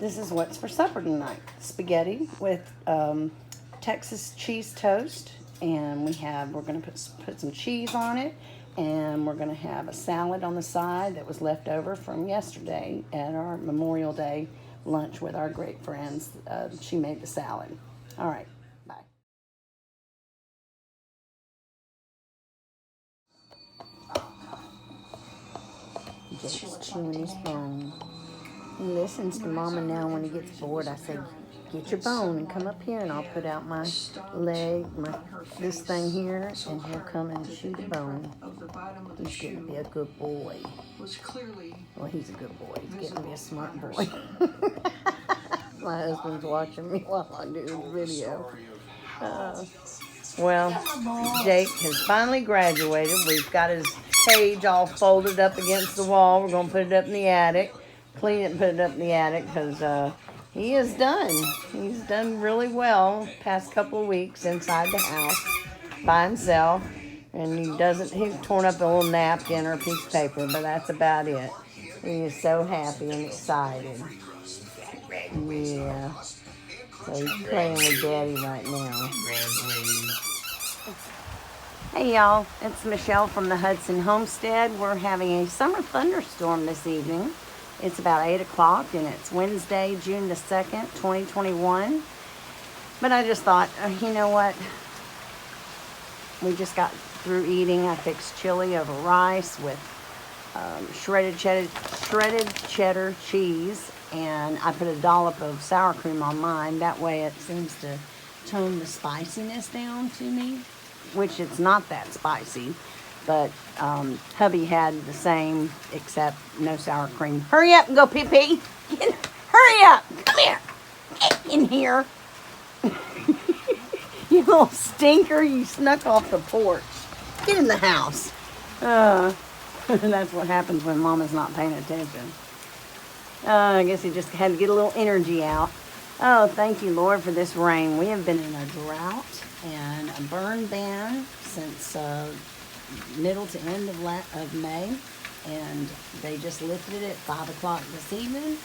this is what's for supper tonight. Spaghetti with Texas cheese toast, and we're going to put some cheese on it, and we're going to have a salad on the side that was left over from yesterday at our Memorial Day lunch with our great friends. She made the salad. All right, bye. Jake's chewing his bone. He listens to Mama now. When he gets bored, I say, get your bone and come up here, and I'll put out my leg, this thing here, and he'll come and chew the bone. He's getting to be a good boy. Well, he's a good boy. He's getting to be a smart boy. My husband's watching me while I do the video. Well, Jake has finally graduated. We've got his cage all folded up against the wall. We're going to put it up in the attic. Clean it and put it up in the attic because he is done. He's done really well past couple of weeks inside the house by himself. And he's torn up a little napkin or a piece of paper, but that's about it. He is so happy and excited. Yeah. So he's playing with Daddy right now. Hey y'all, it's Michelle from the Hudson Homestead. We're having a summer thunderstorm this evening. It's about 8 o'clock and it's Wednesday, June the 2nd, 2021. But I just thought, you know what? We just got through eating. I fixed chili over rice with shredded cheddar cheese, and I put a dollop of sour cream on mine. That way it seems to tone the spiciness down to me, which it's not that spicy. But hubby had the same, except no sour cream. Hurry up and go pee-pee. Hurry up. Come here. Get in here. You little stinker. You snuck off the porch. Get in the house. That's what happens when Mama's not paying attention. I guess he just had to get a little energy out. Oh, thank you, Lord, for this rain. We have been in a drought and a burn ban since middle to end of May, and they just lifted it at 5 o'clock this evening.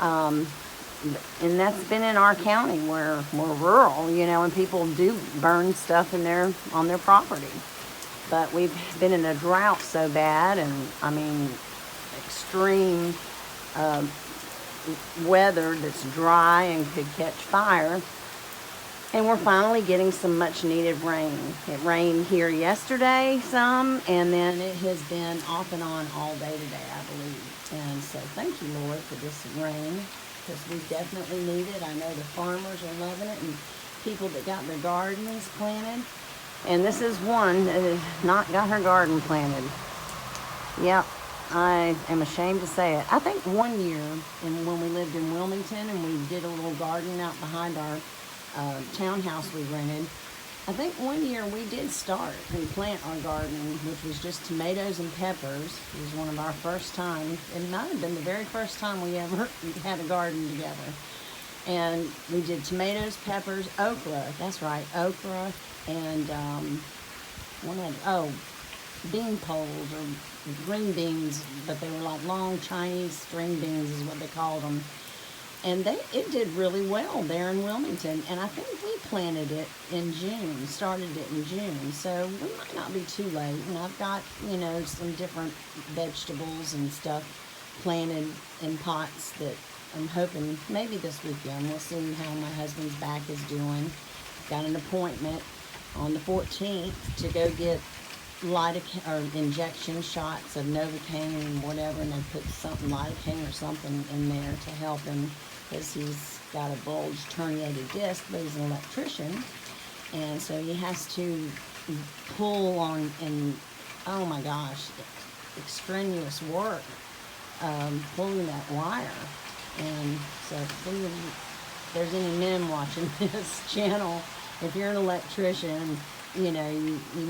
And that's been in our county where we're rural, and people do burn stuff on their property. But we've been in a drought so bad, and extreme weather that's dry and could catch fire. And we're finally getting some much needed rain. It rained here yesterday some, and then it has been off and on all day today, I believe. And so thank you, Lord, for this rain, because we definitely need it. I know the farmers are loving it, and people that got their gardens planted. And this is one that has not got her garden planted. Yep, I am ashamed to say it. I think one year when we lived in Wilmington and we did a little garden out behind our townhouse we rented, I think one year we did start and plant our garden, which was just tomatoes and peppers. It was one of our first times. It might have been the very first time we ever had a garden together. And we did tomatoes, peppers, okra. That's right, okra, and bean poles or green beans, but they were like long Chinese string beans is what they called them. And it did really well there in Wilmington. And I think we planted it in June, started it in June. So we might not be too late. And I've got, some different vegetables and stuff planted in pots that I'm hoping maybe this weekend. We'll see how my husband's back is doing. Got an appointment on the 14th to go get injection shots of Novocaine and whatever, and they put something lidocaine or something in there to help him because he's got a bulged herniated disc, but he's an electrician, and so he has to pull on, and oh my gosh, extraneous work pulling that wire. And so if there's any men watching this channel, if you're an electrician, you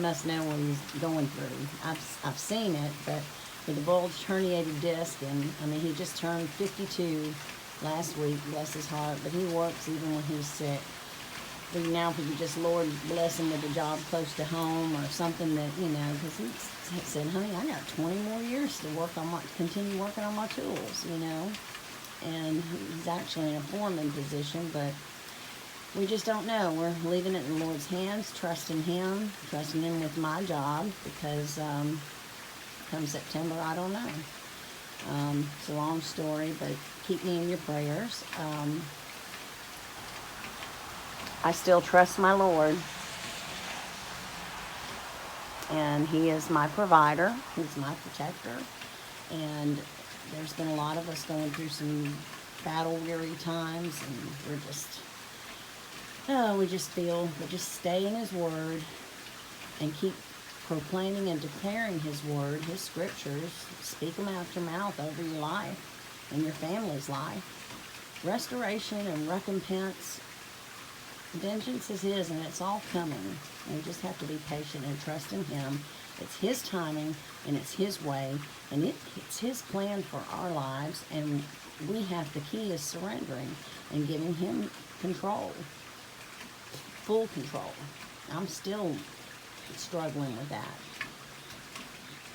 must know what he's going through. I've seen it, but with a bulged herniated disc, and he just turned 52 last week, bless his heart, but he works even when he's sick. But now if you could just, Lord, bless him with a job close to home or something that, because he said, honey, I got 20 more years to continue working on my tools, and he's actually in a foreman position, but we just don't know. We're leaving it in the Lord's hands, trusting Him with my job, because come September, I don't know. It's a long story, but keep me in your prayers. I still trust my Lord, and He is my provider. He's my protector, and there's been a lot of us going through some battle-weary times, and we just feel, but just stay in His Word and keep proclaiming and declaring His Word, His Scriptures. Speak them out your mouth over your life and your family's life. Restoration and recompense, vengeance is His, and it's all coming. And we just have to be patient and trust in Him. It's His timing, and it's His way, and it's His plan for our lives, and we have, the key is surrendering and giving Him control. Full control. I'm still struggling with that.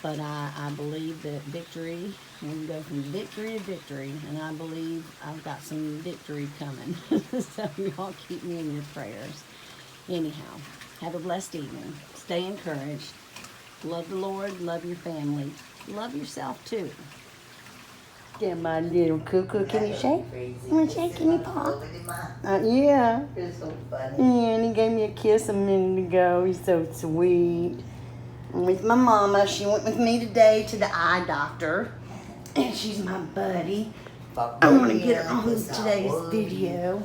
But I believe that victory, we can go from victory to victory, and I believe I've got some victory coming. So y'all keep me in your prayers. Anyhow, have a blessed evening. Stay encouraged. Love the Lord, love your family. Love yourself too. Yeah, my little cuckoo. Can you shake? You want to shake? Can you paw? Yeah. It's so funny. Yeah, and he gave me a kiss a minute ago. He's so sweet. I'm with my mama. She went with me today to the eye doctor. And she's my buddy. I want to get her on today's video.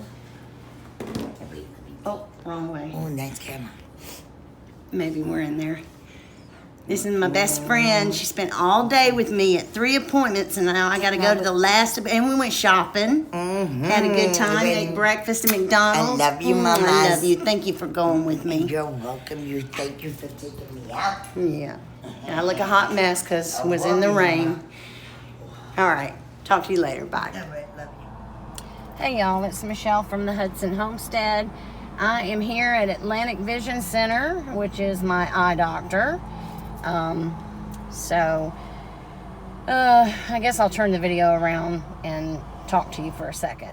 Oh, wrong way. Oh, nice camera. Maybe we're in there. This is my best friend. She spent all day with me at 3 appointments, and now I got to go to the last. And we went shopping. Mm-hmm. Had a good time. Ate breakfast at McDonald's. I love you, Mama. I love you. Thank you for going with me. You're welcome. Thank you for taking me out. Yeah. And I look a hot mess because I was in the rain. All right. Talk to you later. Bye. All right, love you. Hey, y'all. It's Michelle from the Hudson Homestead. I am here at Atlantic Vision Center, which is my eye doctor. I guess I'll turn the video around and talk to you for a second.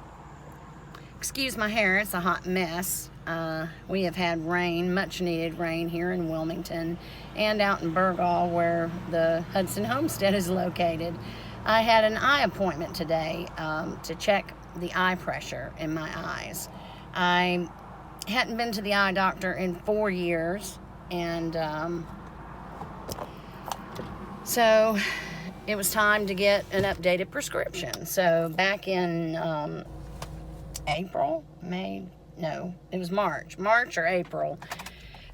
Excuse my hair, it's a hot mess. We have had rain, much needed rain here in Wilmington and out in Burgaw where the Hudson Homestead is located. I had an eye appointment today to check the eye pressure in my eyes. I hadn't been to the eye doctor in 4 years, and so it was time to get an updated prescription. So back in March or April,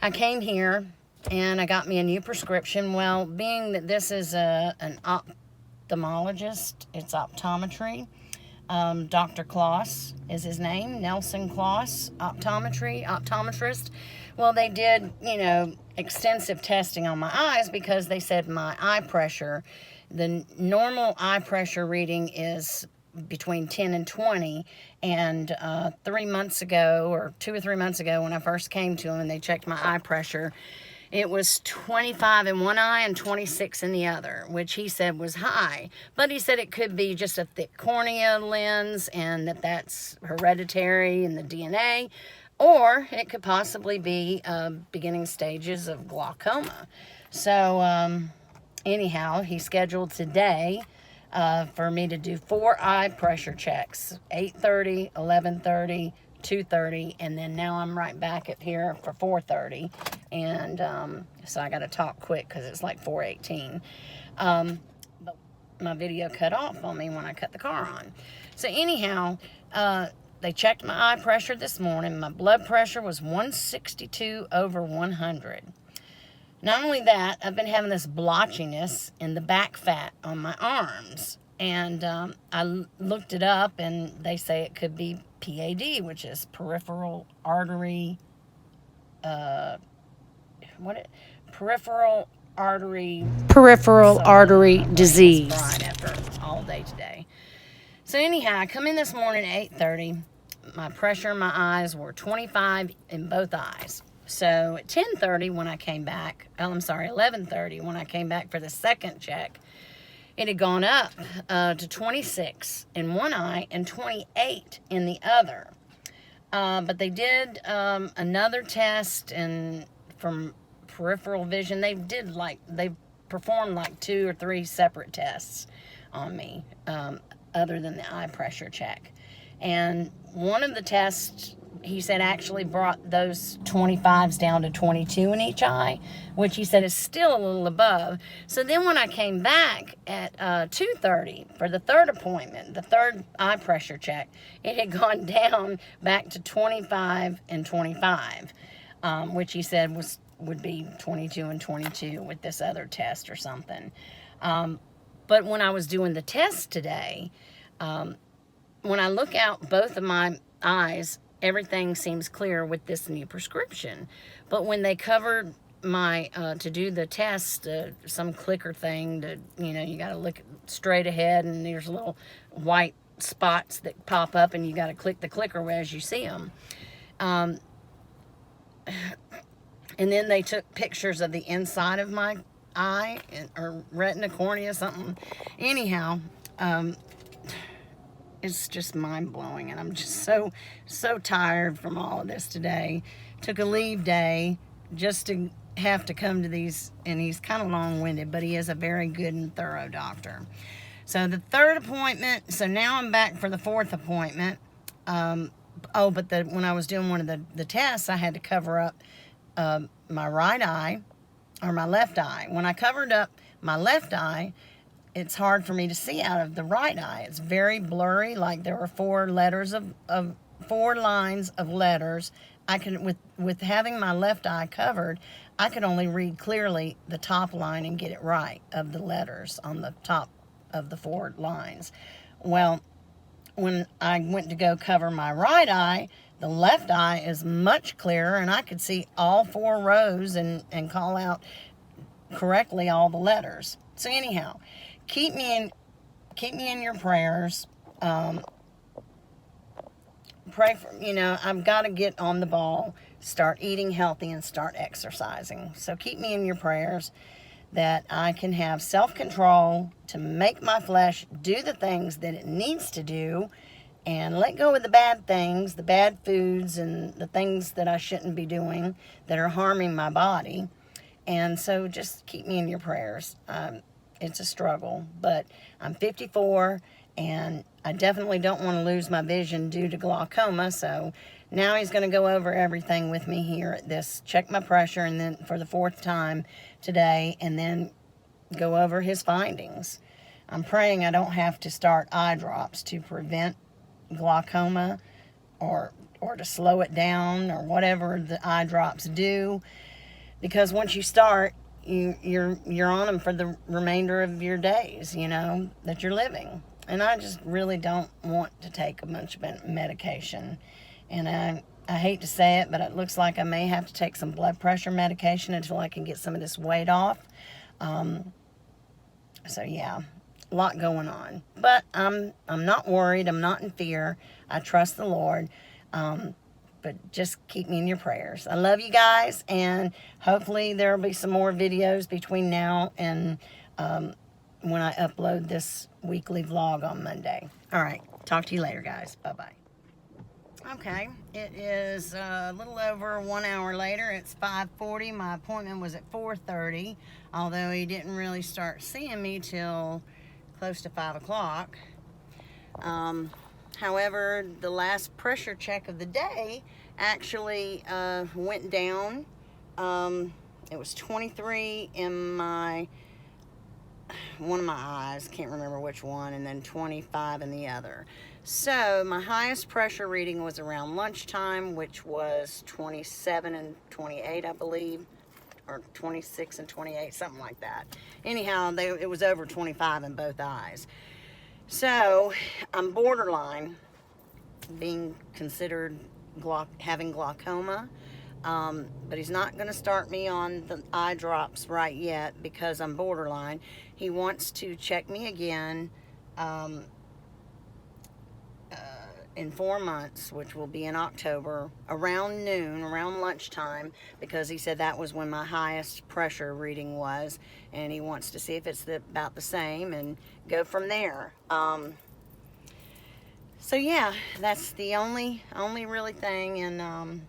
I came here and I got me a new prescription. Well, being that this is an ophthalmologist, it's optometry. Dr. Kloss is his name, Nelson Kloss, optometrist. Well, they did, extensive testing on my eyes because they said my eye pressure, the normal eye pressure reading is between 10 and 20. And 3 months ago, or 2 or 3 months ago, when I first came to them and they checked my eye pressure, it was 25 in one eye and 26 in the other, which he said was high. But he said it could be just a thick cornea lens and that's hereditary in the DNA. Or it could possibly be beginning stages of glaucoma. So anyhow, he scheduled today for me to do 4 eye pressure checks, 8:30, 11:30, 2:30, and then now I'm right back up here for 4:30. And so I got to talk quick because it's like 4:18. But my video cut off on me when I cut the car on. So anyhow, they checked my eye pressure this morning. My blood pressure was 162 over 100. Not only that, I've been having this blotchiness in the back fat on my arms. And I looked it up, and they say it could be PAD, which is peripheral artery, peripheral artery disease. After all day today. So anyhow, I come in this morning at 8:30. My pressure in my eyes were 25 in both eyes. So at 10:30 when I came back, 11:30 when I came back for the second check, it had gone up to 26 in one eye and 28 in the other. But they did another test, and from peripheral vision, they performed like 2 or 3 separate tests on me, other than the eye pressure check. And one of the tests, he said, actually brought those 25s down to 22 in each eye, which he said is still a little above. So then when I came back at 2:30 for the third appointment, the third eye pressure check, it had gone down back to 25 and 25, which he said would be 22 and 22 with this other test or something. But when I was doing the test today, when I look out both of my eyes, everything seems clear with this new prescription. But when they covered my, to do the test, some clicker thing, you got to look straight ahead, and there's little white spots that pop up, and you got to click the clicker as you see them. And then they took pictures of the inside of my eye, or retina, cornea, something. Anyhow, it's just mind-blowing, and I'm just so tired from all of this today. Took a leave day just to have to come to these, and he's kind of long-winded, but he is a very good and thorough doctor. So the third appointment, so now I'm back for the fourth appointment. When I was doing one of the tests, I had to cover up my right eye, or my left eye. When I covered up my left eye, it's hard for me to see out of the right eye. It's very blurry, like there were 4 lines of letters. I can, with having my left eye covered, I could only read clearly the top line and get it right of the letters on the top of the 4 lines. Well, when I went to go cover my right eye, the left eye is much clearer, and I could see all 4 rows and call out correctly all the letters. So anyhow, keep me in your prayers. Pray for, I've got to get on the ball, start eating healthy, and start exercising. So keep me in your prayers that I can have self-control to make my flesh do the things that it needs to do, and let go of the bad things, the bad foods, and the things that I shouldn't be doing that are harming my body. And so just keep me in your prayers. It's a struggle, but I'm 54, and I definitely don't want to lose my vision due to glaucoma. So now he's going to go over everything with me here at this, check my pressure, and then for the 4th time today, and then go over his findings. I'm praying I don't have to start eye drops to prevent glaucoma, or to slow it down, or whatever the eye drops do, because once you start, you're on them for the remainder of your days, that you're living. And I just really don't want to take a bunch of medication. And I hate to say it, but it looks like I may have to take some blood pressure medication until I can get some of this weight off. So yeah, a lot going on. But I'm not worried. I'm not in fear. I trust the Lord. But just keep me in your prayers. I love you guys, and hopefully there will be some more videos between now and when I upload this weekly vlog on Monday. All right, talk to you later, guys. Bye-bye. Okay, it is a little over 1 hour later. It's 5:40. My appointment was at 4:30, although he didn't really start seeing me till close to 5 o'clock. However, the last pressure check of the day actually went down. It was 23 in one of my eyes, can't remember which one, and then 25 in the other. So my highest pressure reading was around lunchtime, which was 27 and 28, I believe, or 26 and 28, something like that. Anyhow, it was over 25 in both eyes. So I'm borderline being considered having glaucoma, but he's not going to start me on the eye drops right yet because I'm borderline. He wants to check me again in 4 months, which will be in October, around noon, around lunchtime, because he said that was when my highest pressure reading was, and he wants to see if it's about the same and go from there. So yeah, that's the only really thing, and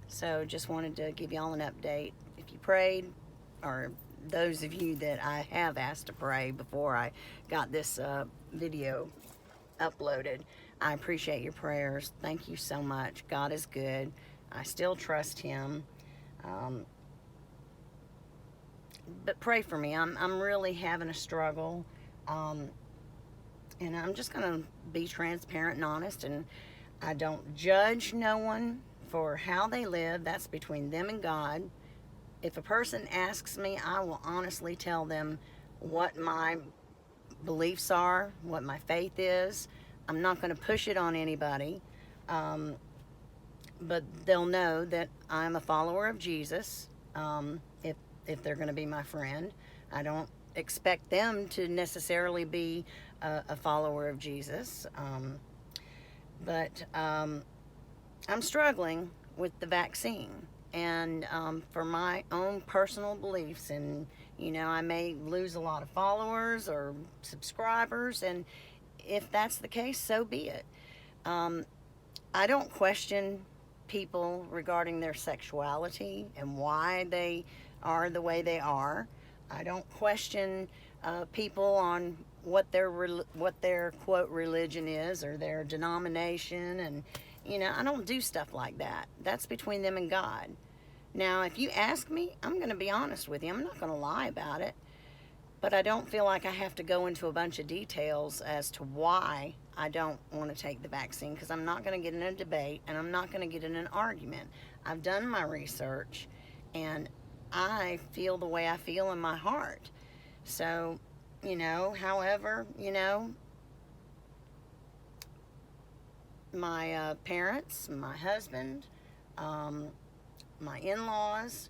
so just wanted to give y'all an update. If you prayed, or those of you that I have asked to pray before I got this video uploaded, I appreciate your prayers. Thank you so much. God is good. I still trust him. But pray for me. I'm really having a struggle. And I'm just going to be transparent and honest, and I don't judge no one for how they live. That's between them and God. If a person asks me, I will honestly tell them what my beliefs are, what my faith is. I'm not going to push it on anybody, but they'll know that I'm a follower of Jesus. If they're going to be my friend, I don't expect them to necessarily be a follower of Jesus, but I'm struggling with the vaccine, and for my own personal beliefs, and I may lose a lot of followers or subscribers, and if that's the case, so be it. I don't question people regarding their sexuality and why they are the way they are. I don't question people on what their quote religion is, or their denomination, and I don't do stuff like that. That's between them and God. Now, if you ask me, I'm going to be honest with you. I'm not going to lie about it. But I don't feel like I have to go into a bunch of details as to why I don't want to take the vaccine, because I'm not going to get in a debate, and I'm not going to get in an argument. I've done my research, and I feel the way I feel in my heart. So, however, my parents, my husband, my in-laws,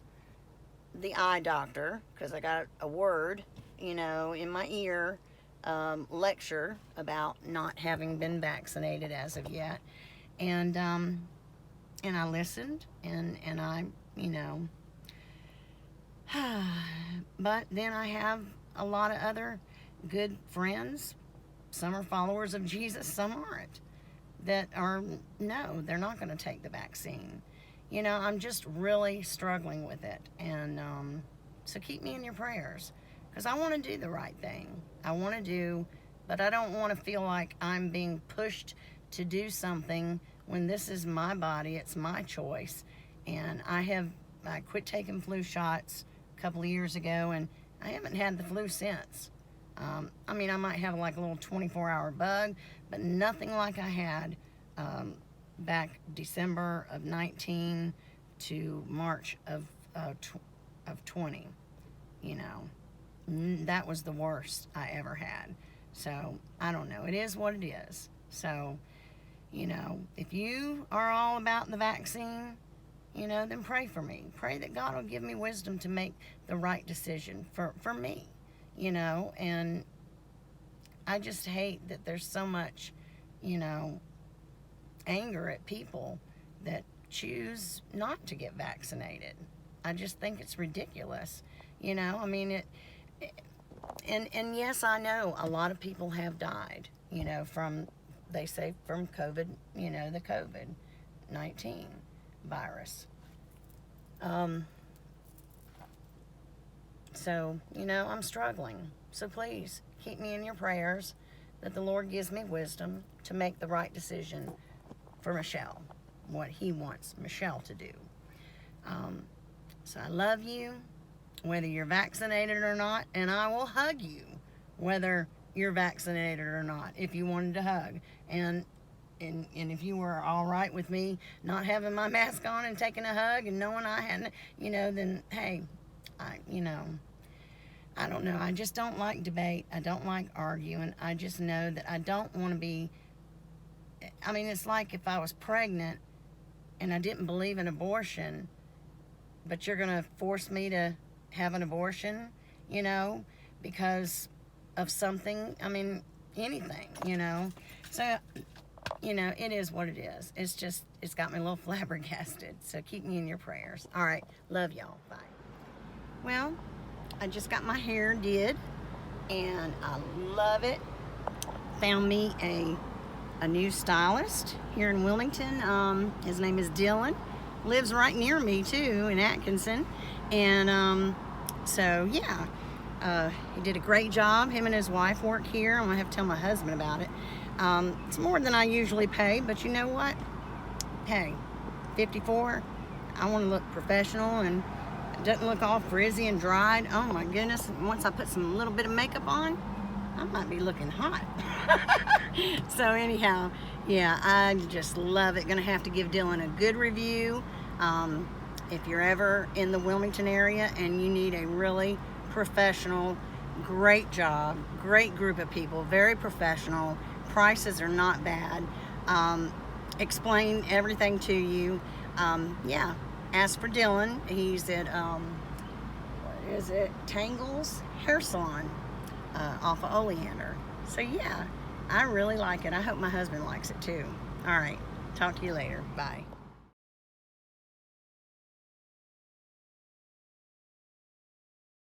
the eye doctor, because I got a word, in my ear, lecture about not having been vaccinated as of yet, and I listened, and I, but then I have a lot of other good friends. Some are followers of Jesus, some aren't, that are, no, they're not going to take the vaccine. I'm just really struggling with it, and so keep me in your prayers, because I want to do the right thing. I want to do, but I don't want to feel like I'm being pushed to do something when this is my body, it's my choice. And I quit taking flu shots a couple of years ago, and I haven't had the flu since. I might have like a little 24-hour bug, but nothing like I had back December of 19 to March of 20. That was the worst I ever had. So I don't know. It is what it is. So, if you are all about the vaccine, then pray for me. Pray that God will give me wisdom to make the right decision for me, and I just hate that there's so much, anger at people that choose not to get vaccinated. I just think it's ridiculous. And yes, I know a lot of people have died, they say from COVID, the COVID-19 virus. So, I'm struggling. So please keep me in your prayers that the Lord gives me wisdom to make the right decision for Michelle, what he wants Michelle to do. So I love you, whether you're vaccinated or not, and I will hug you, whether you're vaccinated or not, if you wanted to hug. And if you were all right with me not having my mask on and taking a hug and knowing I hadn't, then, hey, I don't know. I just don't like debate. I don't like arguing. I just know that I don't want to be, it's like if I was pregnant and I didn't believe in abortion, but you're going to force me to have an abortion, because of something, anything, So, you know, it is what it is. It's got me a little flabbergasted. So keep me in your prayers. All right. Love y'all. Bye. Well, I just got my hair did, and I love it. Found me a new stylist here in Wilmington. His name is Dylan. Lives right near me too in Atkinson. And so yeah, he did a great job. Him and his wife work here. I'm gonna have to tell my husband about it. It's more than I usually pay, but you know what? Hey, 54, I want to look professional and it doesn't look all frizzy and dried. Oh my goodness, once I put some little bit of makeup on, I might be looking hot. So anyhow, yeah, I just love it. Gonna have to give Dylan a good review. If you're ever in the Wilmington area and you need a really professional, great job, great group of people, very professional, prices are not bad, explain everything to you, yeah, ask for Dylan. He's at what is it, Tangles Hair Salon off of Oleander. So yeah, I really like it. I hope my husband likes it too. All right, talk to you later. Bye.